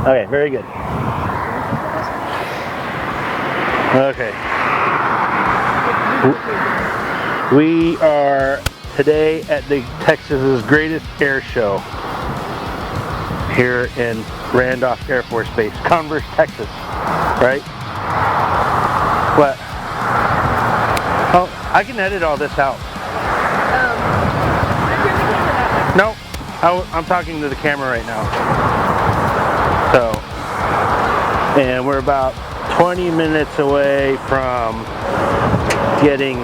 Okay, very good. Okay. We are today at the Texas's greatest air show here in Randolph Air Force Base, Converse, Texas, right? What? Oh, I can edit all this out. No, I'm talking to the camera right now. So, and we're about 20 minutes away from getting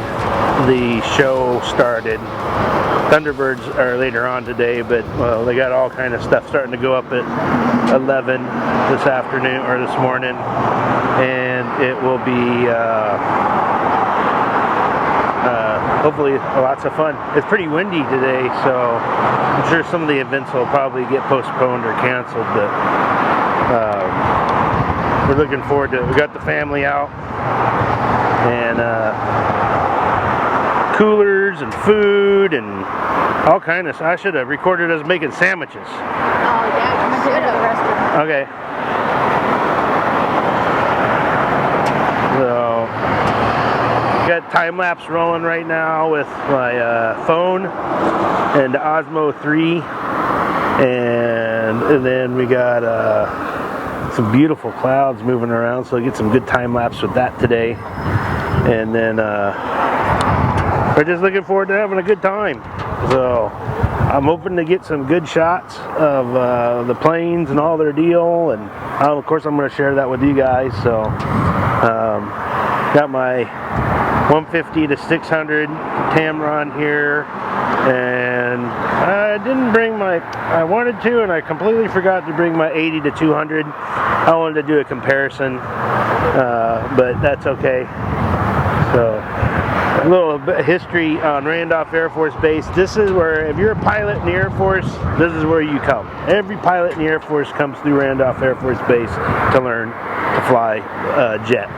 the show started. Thunderbirds are later on today, but well, they got all kind of stuff starting to go up at 11 this afternoon or this morning, and it will be hopefully lots of fun. It's pretty windy today, so I'm sure some of the events will probably get postponed or canceled, but we're looking forward to it. We got the family out, and coolers and food and all kind of stuff. I should have recorded us making sandwiches. Oh yeah, you should have. Okay. So, got time lapse rolling right now with my phone and the Osmo 3, and then we got some beautiful clouds moving around, so I get some good time lapse with that today, and then we're just looking forward to having a good time. So I'm hoping to get some good shots of the planes and all their deal, and of course I'm going to share that with you guys. So got my 150 to 600 Tamron here, and I didn't bring I wanted to, and I completely forgot to bring my 80 to 200. I wanted to do a comparison, but that's okay. So a little bit of history on Randolph Air Force Base. This is where, if you're a pilot in the Air Force, this is where you come. Every pilot in the Air Force comes through Randolph Air Force Base to learn to fly jet.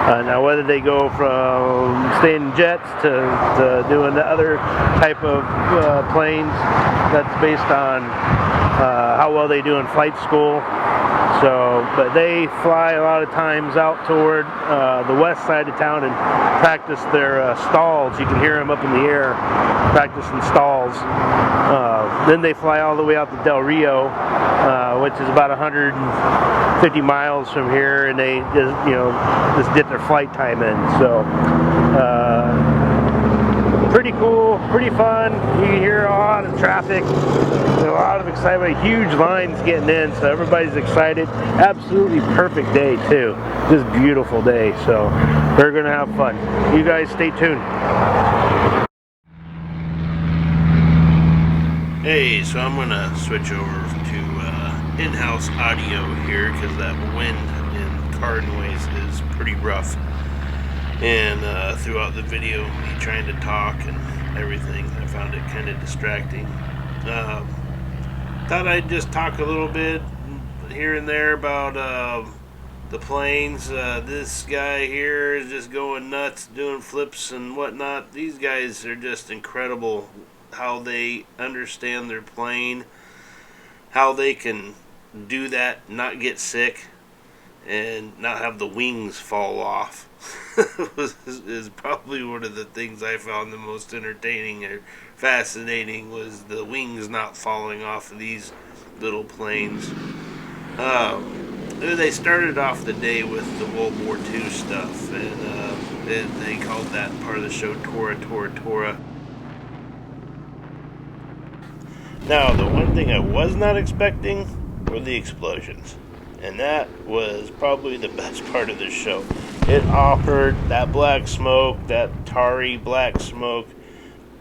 Now whether they go from staying in jets to doing the other type of planes, that's based on how well they do in flight school. So, but they fly a lot of times out toward the west side of town and practice their stalls. You can hear them up in the air practicing stalls. Then they fly all the way out to Del Rio, which is about 150 miles from here, and they just get their flight time in. So pretty cool, pretty fun. You can hear a lot of traffic, a lot of excitement, huge lines getting in, so everybody's excited. Absolutely perfect day too. Just beautiful day, so we're gonna have fun. You guys stay tuned. Hey, so I'm gonna switch over to in-house audio here because that wind and car noise is pretty rough. And throughout the video, me trying to talk and everything, I found it kind of distracting. Thought I'd just talk a little bit here and there about the planes. This guy here is just going nuts, doing flips and whatnot. These guys are just incredible, how they understand their plane, how they can do that, not get sick, and not have the wings fall off. is probably one of the things I found the most entertaining or fascinating, was the wings not falling off of these little planes. They started off the day with the World War II stuff, and they called that part of the show Tora, Tora, Tora. Now, the one thing I was not expecting were the explosions. And that was probably the best part of the show. It offered that black smoke, that tarry black smoke,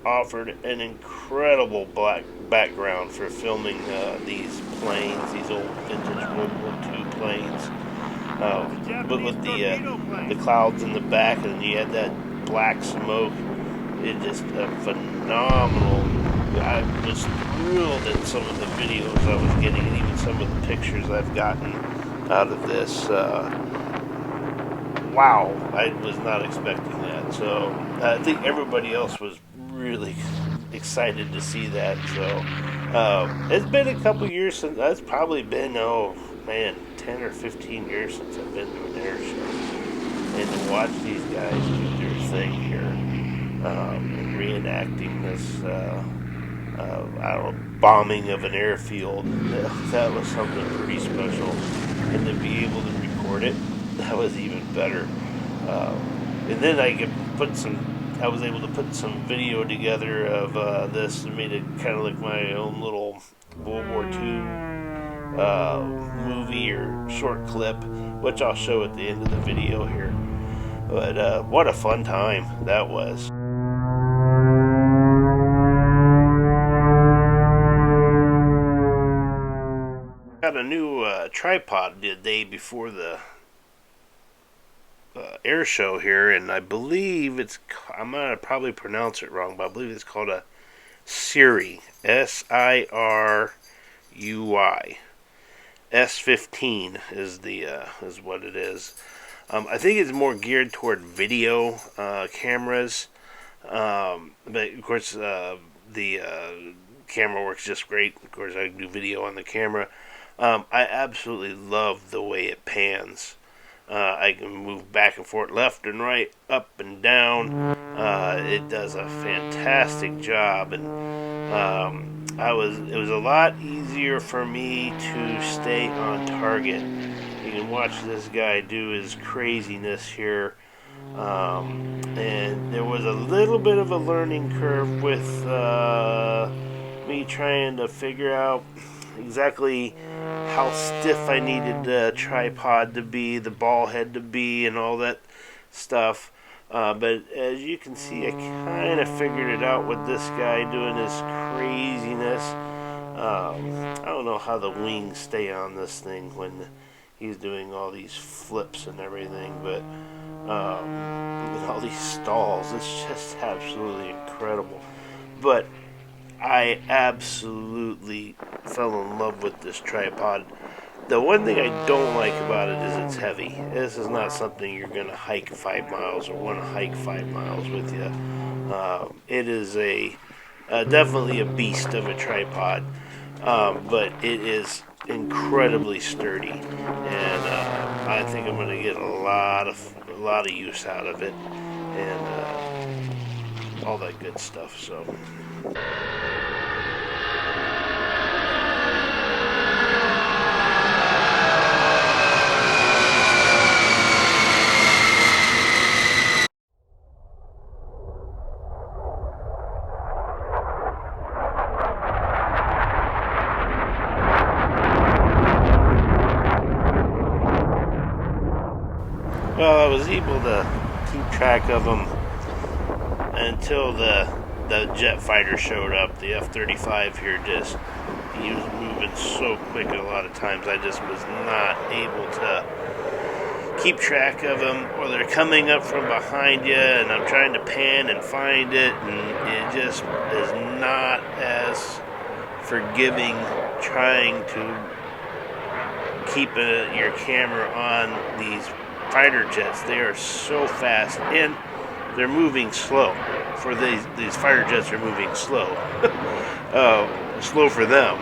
offered an incredible black background for filming these planes, these old vintage World War II planes. But with the clouds in the back, and you had that black smoke, it just phenomenal. I was thrilled at some of the videos I was getting, and even some of the pictures I've gotten out of this. Wow, I was not expecting that. So I think everybody else was really excited to see that. So it's been a couple years since. That's probably been man, 10 or 15 years since I've been to an air show. And to watch these guys do their thing here, and reenacting this, I don't know, bombing of an airfield, that was something pretty special. And to be able to record it, that was even better. And then I was able to put some video together of this and made it kind of like my own little World War II movie or short clip, which I'll show at the end of the video here. But what a fun time that was. Got a new tripod the day before the air show here, and I believe I'm going to probably pronounce it wrong, but I believe it's called a Sirui, Sirui. S15 is what it is. I think it's more geared toward video cameras, but of course the camera works just great. Of course, I can do video on the camera. I absolutely love the way it pans. I can move back and forth, left and right, up and down. It does a fantastic job, and it was a lot easier for me to stay on target. You can watch this guy do his craziness here, and there was a little bit of a learning curve with me trying to figure out exactly how stiff I needed the tripod to be, the ball head to be, and all that stuff. But as you can see, I kind of figured it out with this guy doing his craziness. I don't know how the wings stay on this thing when he's doing all these flips and everything, but with all these stalls, it's just absolutely incredible. But I absolutely fell in love with this tripod. The one thing I don't like about it is it's heavy. This is not something you're going to hike 5 miles or want to hike 5 miles with you. It is definitely a beast of a tripod, but it is incredibly sturdy, and I think I'm going to get a lot of use out of it, and all that good stuff. So. Well, I was able to keep track of them until the jet fighter showed up. The F-35 here, he was moving so quick a lot of times I just was not able to keep track of them, or they're coming up from behind you and I'm trying to pan and find it, and it just is not as forgiving trying to keep your camera on these fighter jets. They are so fast and they're moving slow. For these fighter jets are moving slow. Slow for them,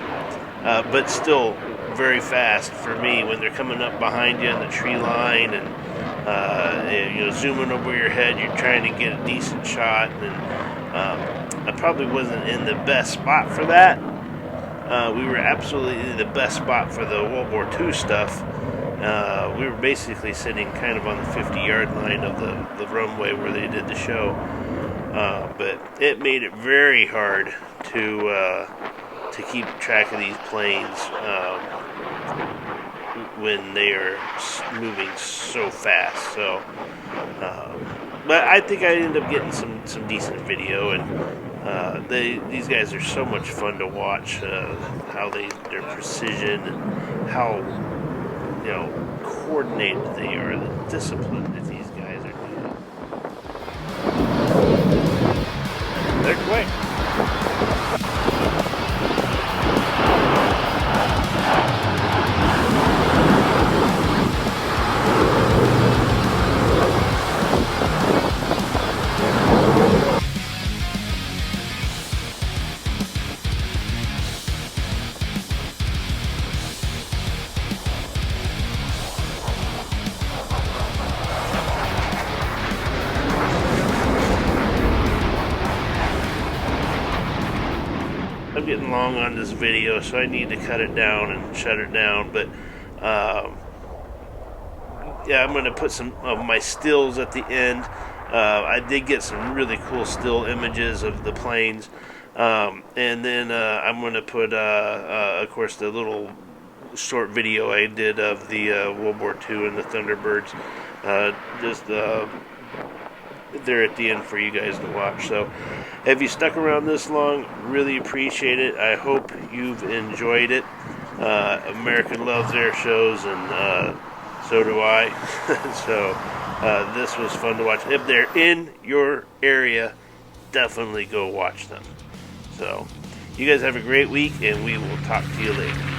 but still very fast for me when they're coming up behind you in the tree line, and zooming over your head. You're trying to get a decent shot, and I probably wasn't in the best spot for that. We were absolutely in the best spot for the World War II stuff. We were basically sitting kind of on the 50-yard line of the runway where they did the show. But it made it very hard to keep track of these planes when they are moving so fast. So, but I think I ended up getting some decent video, and these guys are so much fun to watch. How their precision and how coordinated they are, the discipline that these guys are doing. They're quick. I'm getting long on this video, so I need to cut it down and shut it down. But yeah, I'm going to put some of my stills at the end. I did get some really cool still images of the planes. And then I'm going to put, of course, the little short video I did of the World War II and the Thunderbirds. Just there at the end for you guys to watch. So if you stuck around this long, really appreciate it. I hope you've enjoyed it. American loves air shows, and so do I. So this was fun to watch. If they're in your area, definitely go watch them. So you guys have a great week, and we will talk to you later.